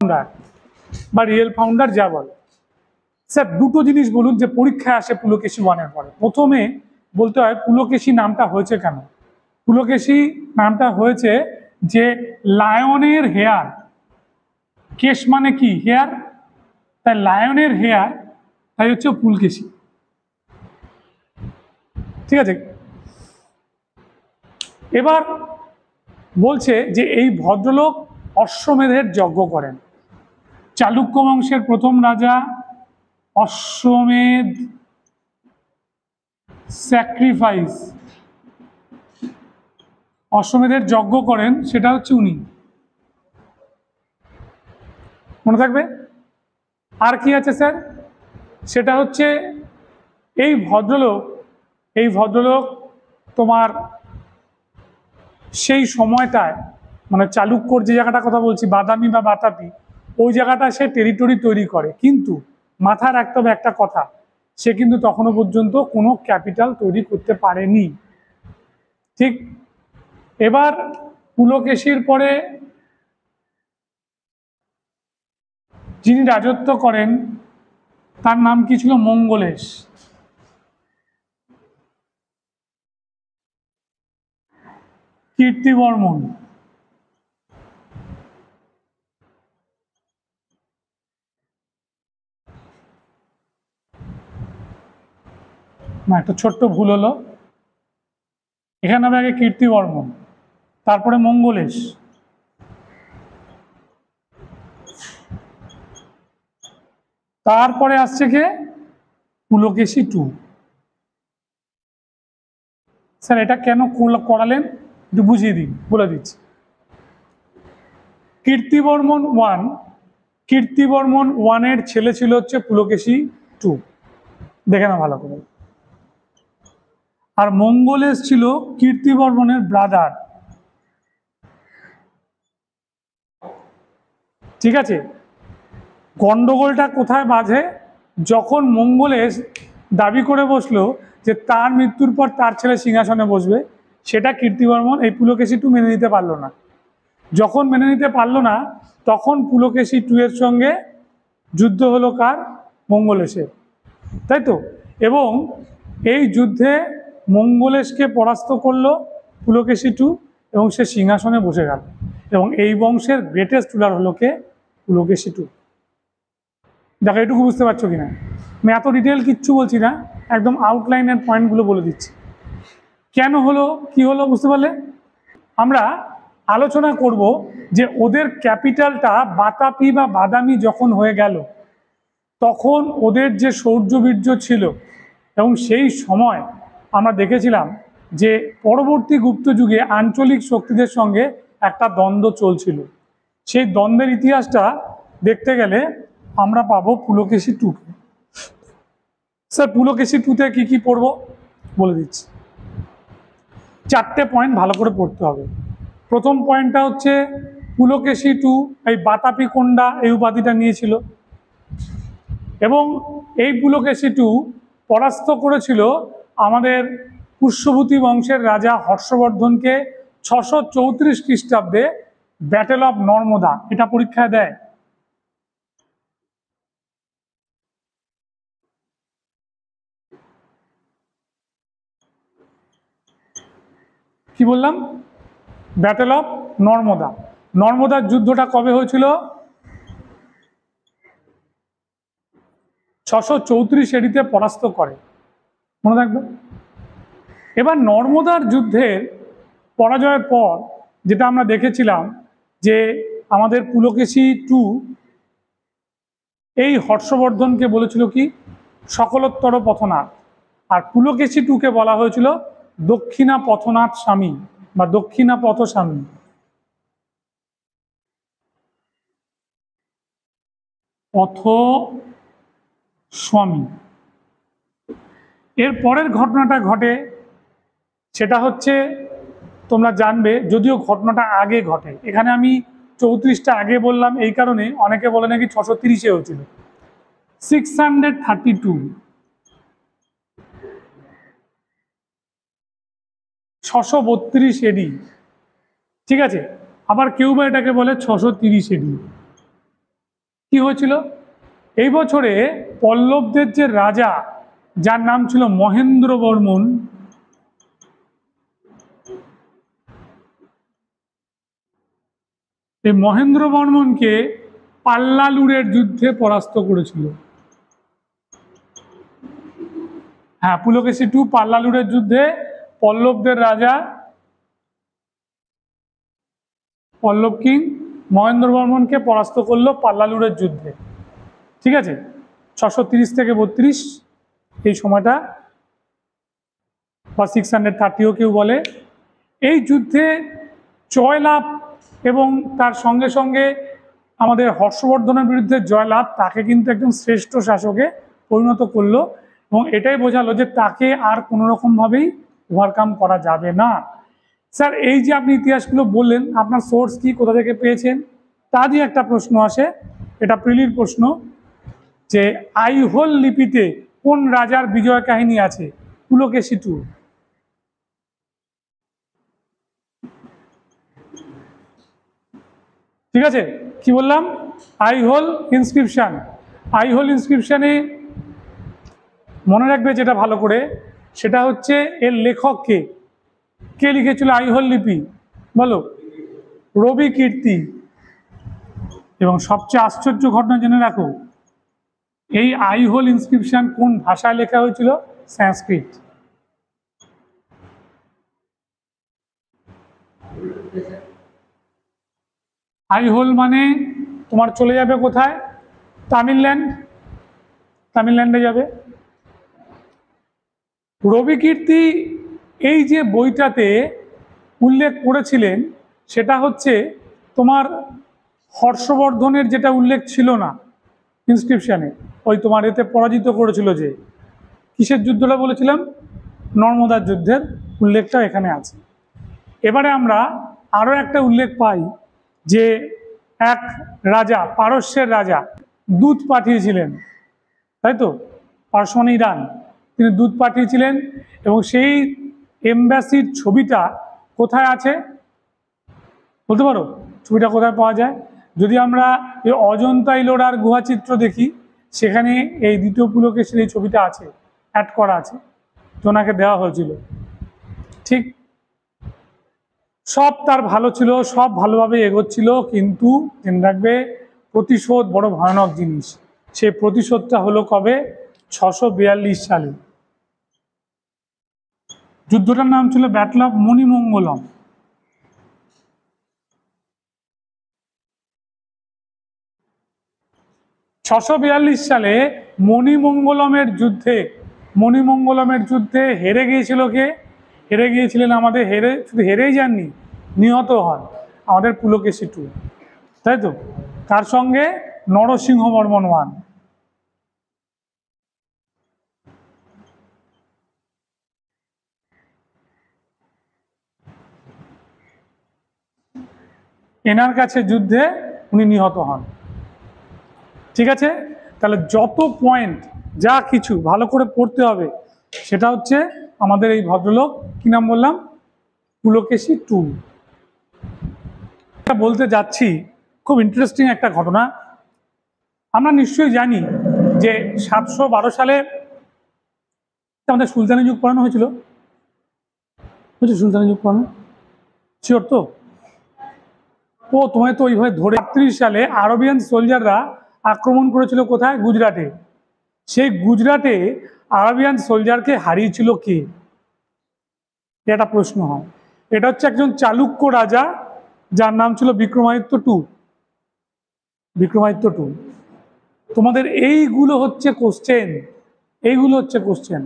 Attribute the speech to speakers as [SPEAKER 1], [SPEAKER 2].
[SPEAKER 1] Founder বা real founder যা বলে। স্যার দুটো জিনিস বলুন যে পরীক্ষায় আসে পুলকেশী ওয়ানের পরে। প্রথমে বলতে হয় পুলকেশী নামটা হয়েছে কেন। পুলকেশী নামটা হয়েছে যে লায়নের হেয়ার, কেশ মানে কি হেয়ার, তাই লায়নের হেয়ার, তাই হচ্ছে পুলকেশী। ঠিক আছে, এবার বলছে যে এই ভদ্রলোক অশ্বমেধের যজ্ঞ করেন। চালুক্য বংশের প্রথম রাজা অশ্বমেধ স্যাক্রিফাইস, অশ্বমেধের যজ্ঞ করেন, সেটা হচ্ছে উনি, মনে থাকবে। আর কি আছে স্যার, সেটা হচ্ছে এই ভদ্রলোক তোমার সেই সময়টায় মানে চালুক্যর যে জায়গাটা কথা বলছি বাদামি বা বাতাপি, ওই জায়গাটা সে টেরিটরি তৈরি করে, কিন্তু মাথায় রাখতে হবে একটা কথা, সে কিন্তু তখনও পর্যন্ত কোনো ক্যাপিটাল তৈরি করতে পারেনি। ঠিক, এবার পুলকেশীর পরে যিনি রাজত্ব করেন তার নাম কি ছিল? মঙ্গলেশ। কীর্তিবর্মন, না একটা ছোট্ট ভুল হলো, এখানে হবে আগে কীর্তিবর্মন, তারপরে মঙ্গলেশ, তারপরে আসছে কে? পুলকেশী টু। স্যার এটা কেন করালেন একটু বুঝিয়ে দিন, বলে দিচ্ছি। কীর্তিবর্মন ওয়ান, কীর্তিবর্মন ওয়ানের ছেলে ছিল হচ্ছে পুলকেশী টু, দেখে না ভালো করে। আর মঙ্গলেশ ছিল কীর্তিবর্মনের ব্রাদার। ঠিক আছে, গন্ডগোলটা কোথায় বাজে? যখন মঙ্গলেশ দাবি করে বসলো যে তার মৃত্যুর পর তার ছেলে সিংহাসনে বসবে, সেটা কীর্তিবর্মন এই পুলকেশী টু মেনে নিতে পারলো না। যখন মেনে নিতে পারলো না, তখন পুলকেশী টু এর সঙ্গে যুদ্ধ হলো কার? মঙ্গলেশের, তাই তো। এবং এই যুদ্ধে মঙ্গলেশকে পরাস্ত করলো পুলকেশী টু, এবং সে সিংহাসনে বসে গেল, এবং এই বংশের গ্রেটেস্ট রুলার হলো কে? পুলকেশী টু। দেখো এটুকু বুঝতে পারছো কিনা, আমি এত ডিটেল কিচ্ছু বলছি না, একদম আউটলাইনের পয়েন্টগুলো বলে দিচ্ছি। কেন হলো, কি হলো, বুঝতে পারলে? আমরা আলোচনা করব যে ওদের ক্যাপিটালটা বাতাপি বা বাদামি যখন হয়ে গেল, তখন ওদের যে শৌর্যবীর্য ছিল, এবং সেই সময় আমরা দেখেছিলাম যে পরবর্তী গুপ্ত যুগে আঞ্চলিক শক্তিদের সঙ্গে একটা দ্বন্দ্ব চলছিল। সেই দ্বন্দ্বের ইতিহাসটা দেখতে গেলে আমরা পাবো পুলকেশী টুকে। স্যার পুলকেশী টুতে কি কি পড়বো বলে দিচ্ছি। চারটে পয়েন্ট ভালো করে পড়তে হবে। প্রথম পয়েন্টটা হচ্ছে পুলকেশী টু এই বাতাপি কোন্ডা এই উপাধিটা নিয়েছিল, এবং এই পুলকেশী টু পরাস্ত করেছিল আমাদের পুষ্যভূতি বংশের রাজা হর্ষবর্ধনকে 634 খ্রিস্টাব্দে ব্যাটেল অফ নর্মদা। এটা পরীক্ষায় দেয়। কি বললাম? Battle of Narmada. নর্মদার যুদ্ধটা কবে হয়েছিল? 634 এডিতে পরাস্ত করে, মনে রাখবে। এবার নর্মদার যুদ্ধের পরাজয়ের পর যেটা আমরা দেখেছিলাম যে আমাদের পুলকেশী টু এই হর্ষবর্ধনকে বলেছিল কি? সকলোত্তর পথনাথ। আর পুলকেশী টুকে বলা হয়েছিল দক্ষিণা পথনাথ স্বামী বা দক্ষিণা পথ স্বামী। পথ স্বামী। এর পরের ঘটনাটা ঘটে, সেটা হচ্ছে তোমরা জানবে, যদিও ঘটনাটা আগে ঘটে। এখানে আমি 34টা আগে বললাম এই কারণে, অনেকে বলে নাকি 630-এ হয়েছিল। 632, 632 এডি। ঠিক আছে, আবার কেউ বা এটাকে বলে 630 এডি। কি হয়েছিল? এই বছরে পল্লবদের যে রাজা, যার নাম ছিল মহেন্দ্র বর্মন, এই মহেন্দ্র বর্মনকে পাল্লালুরের যুদ্ধে পরাস্ত করেছিল। হ্যাঁ, পুলকেশী টু পাল্লালুরের যুদ্ধে পল্লবদের রাজা পল্লব কিং মহেন্দ্র বর্মনকে পরাস্ত করলো পাল্লালুরের যুদ্ধে। ঠিক আছে, 630 থেকে 32 এই সময়টা, বা 630ও কেউ বলে। এই যুদ্ধে জয়লাভ এবং তার সঙ্গে সঙ্গে আমাদের হর্ষবর্ধনের বিরুদ্ধে জয়লাভ তাকে কিন্তু একজন শ্রেষ্ঠ শাসকে পরিণত করলো, এবং এটাই বোঝালো যে তাকে আর কোনো রকমভাবেই ওভারকাম করা যাবে না। স্যার, এই যে আপনি ইতিহাসগুলো বললেন, আপনার সোর্স কি, কোথা থেকে পেয়েছেন, তা দিয়ে একটা প্রশ্ন আসে, এটা প্রিলির প্রশ্ন, যে আইহোল লিপিতে কোন রাজার বিজয় কাহিনী আছে? পুলকেশী টু। ঠিক আছে, কি বললাম? আইহোল ইনস্ক্রিপশন। আইহোল ইনস্ক্রিপশনে মনে রাখবে যেটা ভালো করে, সেটা হচ্ছে এর লেখককে, কে লিখেছিল আইহোল লিপি? বলো। রবি কীর্তি। এবং সবচেয়ে আশ্চর্য ঘটনা জেনে রাখো, এই আইহোল ইনস্ক্রিপশন কোন ভাষায় লেখা হয়েছিল? সংস্কৃত। আইহোল মানে তোমার চলে যাবে কোথায়? তামিলল্যান্ড, তামিলল্যান্ডে যাবে। রবি কীর্তি এই যে বইটাতে উল্লেখ করেছিলেন, সেটা হচ্ছে তোমার হর্ষবর্ধনের যেটা উল্লেখ ছিল না ইনস্ক্রিপশানে, ওই তোমার এতে পরাজিত করেছিল, যে কিসের যুদ্ধটা বলেছিলাম, নর্মদার যুদ্ধের উল্লেখটা এখানে আছে। এবারে আমরা আরও একটা উল্লেখ পাই যে এক রাজা, পারস্যের রাজা দূত পাঠিয়েছিলেন, তাই তো? পারস্য মানে ইরান। তিনি দূত পাঠিয়েছিলেন, এবং সেই এমবাসির ছবিটা কোথায় আছে বলতে পারো? ছবিটা কোথায় পাওয়া যায়? যদি আমরা এই অজন্তা ইলোরার গুহাচিত্র দেখি, সেখানে এই দ্বিতীয় পুলকেশীর এই ছবিটা আছে, অ্যাড করা আছে, ওনাকে দেওয়া হয়েছিল। ঠিক, সব তার ভালো ছিল, সব ভালোভাবে এগোচ্ছিল, কিন্তু জেনে রাখবে প্রতিশোধ বড় ভয়ানক জিনিস। সেই প্রতিশোধটা হলো কবে? 642 সালে। যুদ্ধটার নাম ছিল ব্যাটল অফ মণিমঙ্গলম। সালে মণিমঙ্গলমের যুদ্ধে হেরে গিয়েছিল কে? হেরে গিয়েছিলেন আমাদের, শুধু হেরেই যাননি, নিহত হন আমাদের পুলকেশী টু, তাই তো? তার সঙ্গে নরসিংহবর্মন 1। এনার কাছে যুদ্ধে উনি নিহত হন। ঠিক আছে, তাহলে যত পয়েন্ট যা কিছু ভালো করে পড়তে হবে, সেটা হচ্ছে আমাদের এই ভদ্রলোক, কি নাম বললাম? পুলকেশী টু। বলতে যাচ্ছি, খুব ইন্টারেস্টিং একটা ঘটনা। আমরা নিশ্চয়ই জানি যে 712 সালে আমাদের সুলতানি যুগ পড়ানো হয়েছিল, সুলতানি যুগ পড়ানো শিওর তো? ও তোমায় তো ওইভাবে ধরে। 38 সালে আরবিয়ান সোলজাররা আক্রমণ করেছিল কোথায়? গুজরাটে। সেই গুজরাটে আরবিয়ান সোলজারকে হারিয়েছিল কে? এটা প্রশ্ন হয়। এটা হচ্ছে একজন চালুক্য রাজা, যার নাম ছিল বিক্রমাদিত্য টু। বিক্রমাদিত্য টু। তোমাদের এইগুলো হচ্ছে কোশ্চেন, এইগুলো হচ্ছে কোশ্চেন।